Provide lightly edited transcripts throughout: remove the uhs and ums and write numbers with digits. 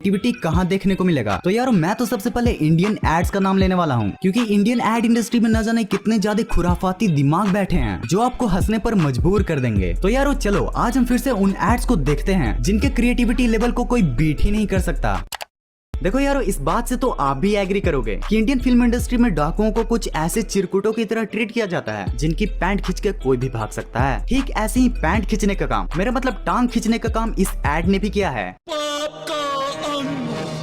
Creativity कहाँ देखने को मिलेगा। तो यारो मैं तो सबसे पहले इंडियन एड्स का नाम लेने वाला हूँ, क्योंकि इंडियन एड इंडस्ट्री में न जाने कितने ज्यादा खुराफाती दिमाग बैठे हैं जो आपको हंसने पर मजबूर कर देंगे। तो यारो चलो आज हम फिर से उन एड्स को देखते हैं जिनके क्रिएटिविटी लेवल को कोई बीट ही नहीं कर सकता। देखो यारो इस बात से तो आप भी एग्री करोगे कि इंडियन फिल्म इंडस्ट्री में डाकुओं को कुछ ऐसे चिरकुटों की तरह ट्रीट किया जाता है जिनकी पैंट खींच के कोई भी भाग सकता है। ठीक ऐसे ही पैंट खींचने का काम, मेरा मतलब टांग खींचने का काम इस एड ने भी किया है।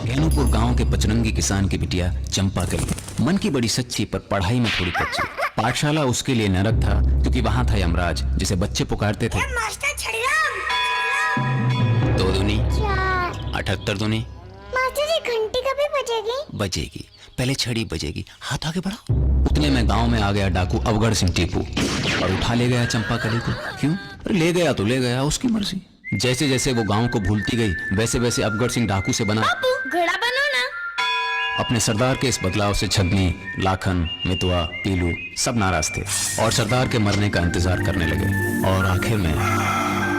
घेनुपुर गांव के पचरंगी किसान की बिटिया चंपा कली मन की बड़ी सच्ची पर पढ़ाई में थोड़ी कच्ची। पाठशाला उसके लिए नरक था क्योंकि वहाँ था यमराज जिसे बच्चे पुकारते थे। दो दूनी 78 दूनी घंटी कभी बजेगी। पहले छड़ी बजेगी। हाथ आगे बढ़ाओ। उतने में गांव में आ गया डाकू अवगढ़ सिंह टीपू और उठा ले गया चंपा कली को। क्यों? अरे ले गया तो ले गया, उसकी मर्जी। जैसे जैसे वो गांव को भूलती गई वैसे वैसे अवगढ़ सिंह डाकू से बना घोड़ा बनो ना। अपने सरदार के इस बदलाव से छदनी, लाखन, मितवा, पीलू सब नाराज थे और सरदार के मरने का इंतजार करने लगे। और आखिर में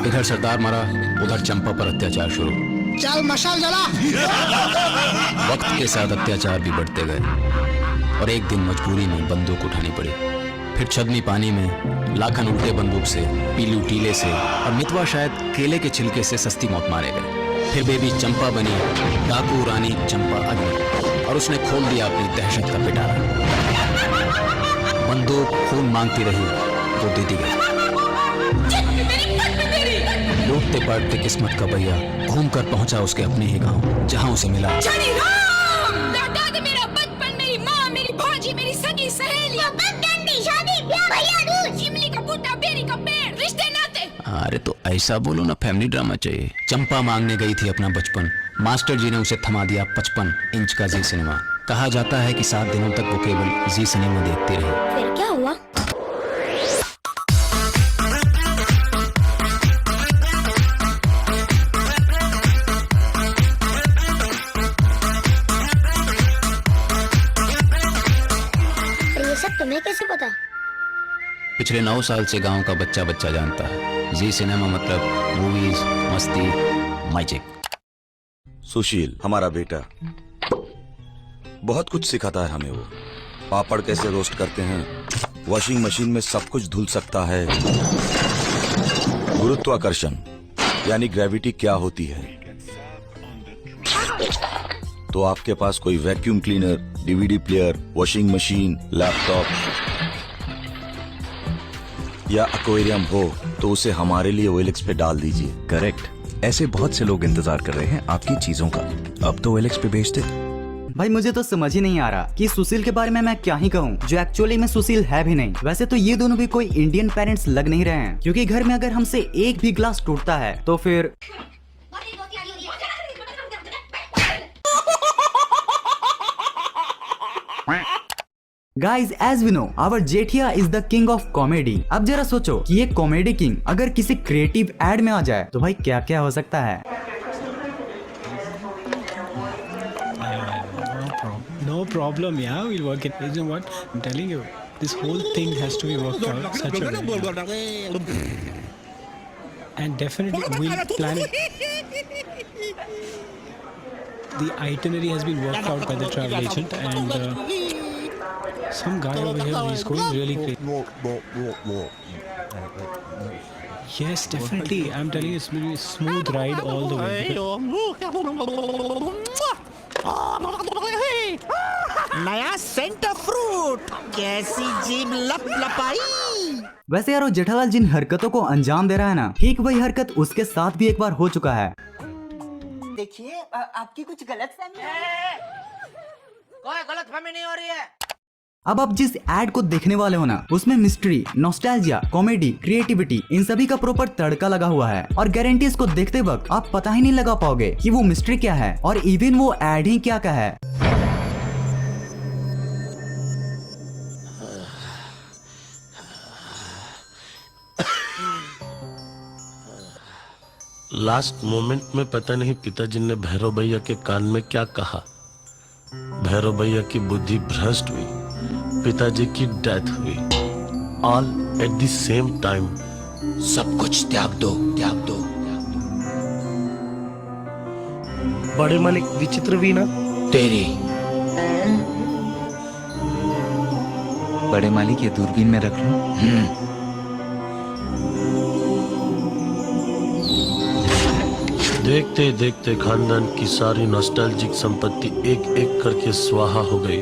इधर सरदार मरा, उधर चंपा पर अत्याचार शुरू। चल मशाल जला। वक्त के साथ अत्याचार भी बढ़ते गए और एक दिन मजबूरी में बंदूक उठानी पड़ी। फिर छदनी पानी में, लाखन उल्टे बंदूक से, पीलू टीले से और मितवा शायद केले के छिलके से सस्ती मौत मारे गए। फिर बेबी चंपा बनी डाकू रानी चंपा अग्नि और उसने खोल दिया अपनी दहशत का पिटारा। बंदूक खून मांगती रही, वो दे दी गई। लूटते पाटते किस्मत का भैया घूम कर पहुंचा उसके अपने ही गांव जहां उसे मिला दादा, मेरा बचपन, मेरी माँ, मेरी भाजी, मेरी सगी सहेलियां, शादी, ब्याह, भैया दूज, इमली का बूटा, बेरी का पेड़, रिश्ते नाते। अरे तो ऐसा बोलो ना, फैमिली ड्रामा चाहिए। चंपा मांगने गई थी अपना बचपन, मास्टर जी ने उसे थमा दिया 55 इंच का जी सिनेमा। कहा जाता है कि 7 दिनों तक वो केवल जी सिनेमा देखती रही। फिर क्या हुआ? तुम्हें कैसे पता? पिछले 9 साल से गांव का बच्चा बच्चा जानता है जी सिनेमा मतलब मूवीज, मस्ती, मैजिक। सुशील हमारा बेटा बहुत कुछ सिखाता है हमें। वो पापड़ कैसे रोस्ट करते हैं, वॉशिंग मशीन में सब कुछ धुल सकता है, गुरुत्वाकर्षण यानी ग्रेविटी क्या होती है। तो आपके पास कोई vacuum cleaner, DVD player, washing machine, laptop या एक्वेरियम हो तो उसे हमारे लिए OLX पे डाल दीजिए। करेक्ट। ऐसे बहुत से लोग इंतजार कर रहे हैं आपकी चीजों का। अब तो OLX पे भेज दे। भाई मुझे तो समझ ही नहीं आ रहा कि सुशील के बारे में मैं क्या ही कहूँ, जो एक्चुअली में सुशील है भी नहीं। वैसे तो ये दोनों भी कोई इंडियन पेरेंट्स लग नहीं रहे हैं, क्योंकि घर में अगर हमसे एक भी ग्लास टूटता है तो फिर guys as we know our Jethiya is the king of comedy. अब जरा सोचो कि ये कॉमेडी किंग अगर किसी क्रिएटिव एड में आ जाए तो भाई क्या क्या हो सकता है। No problem, yeah, we'll work it. You know what? I'm telling you, this whole thing has to be worked out such a way. And definitely we'll plan it. The itinerary has been worked out by the travel agent and some guy over here, he's going really great. Yes, definitely. I'm telling you, it's going to be a smooth ride all the way. नया centre fruit, कैसी जीभ लप लपाई। वैसे यारो जेठालाल जिन हरकतों को अंजाम दे रहा है ना, ठीक वही हरकत उसके साथ भी एक बार हो चुका है। देखिए आपकी कुछ गलतफहमी है। कोई गलतफहमी नहीं हो रही है। अब आप जिस एड को देखने वाले हो ना, उसमें mystery, nostalgia, comedy, creativity in सभी का प्रॉपर तड़का लगा हुआ है और गारंटी इसको देखते वक्त आप पता ही नहीं लगा पाओगे कि वो मिस्ट्री क्या है और इवन वो एड ही क्या का है। लास्ट मोमेंट में पता नहीं पिताजी ने भैरव भैया के कान में क्या कहा। भैरव भैया की बुद्धि भ्रष्ट हुई, पिताजी की डेथ हुई। All at the same time. सब कुछ त्याग दो, त्याग दो। बड़े मालिक विचित्र भी ना। तेरी बड़े मालिक ये दूरबीन में रख लूं? देखते देखते खानदान की सारी नॉस्टैल्जिक संपत्ति एक एक करके स्वाहा हो गई,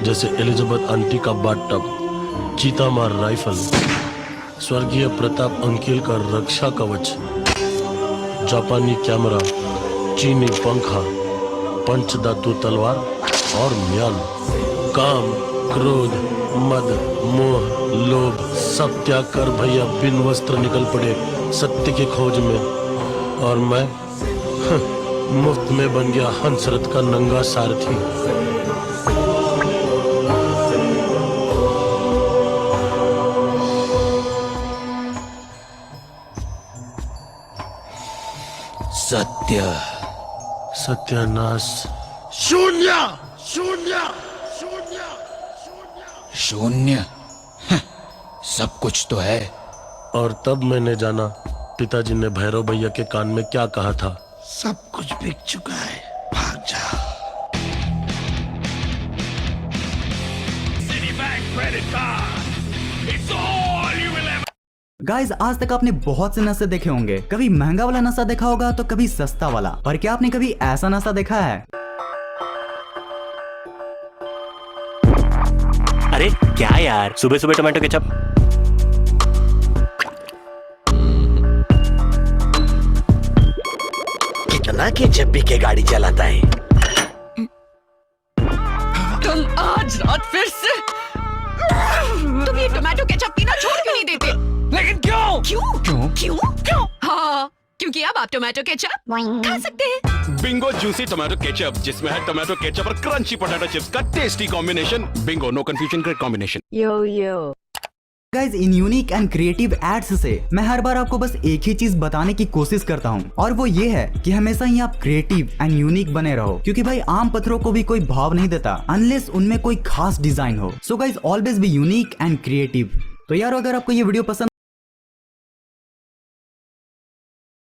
जैसे एलिजाबेथ आंटी का बाथटब, चीतामार राइफल, स्वर्गीय प्रताप अंकिल का रक्षा कवच, जापानी कैमरा, चीनी पंखा, पंचधातु तलवार और म्यान। काम, क्रोध, मद, मोह, लोभ सब त्याग कर भैया बिन वस्त्र निकल पड़े सत्य की खोज में, और मैं मुफ्त में बन गया हंसरथ का नंगा सारथी। सत्य, सत्यानाश, शून्य शून्य शून्य शून्य, सब कुछ तो है। और तब मैंने जाना पिताजी ने भैरव भैया के कान में क्या कहा था। सब कुछ बिक चुका है, भाग जा। गाइज आज तक आपने बहुत से नशे देखे होंगे, कभी महंगा वाला नशा देखा होगा तो कभी सस्ता वाला, पर क्या आपने कभी ऐसा नशा देखा है? अरे क्या यार, सुबह सुबह टमाटो केचप। कितना केचप पी के गाड़ी चलाता है? तुम आज रात फिर से तुम ये टोमेटो केचप पीना छोड़ क्यों नहीं देते? लेकिन क्यों? क्यों क्यों क्यों क्यों? हाँ, क्योंकि अब आप टोमेटो केचप खा सकते हैं। बिंगो जूसी टोमेटो केचप, जिसमें है टोमेटो केचप और क्रंची पोटैटो चिप्स का tasty combination. Bingo, no confusion, great combination. Yo guys in unique and creative ads से मैं हर बार आपको बस एक ही चीज बताने की कोशिश करता हूँ, और वो ये है कि हमेशा ही आप क्रिएटिव एंड यूनिक बने रहो, क्योंकि भाई आम पत्थरों को भी कोई भाव नहीं देता अनलेस उनमें कोई खास डिजाइन हो। So guys always be unique and creative. तो यार अगर आपको ये वीडियो पसंद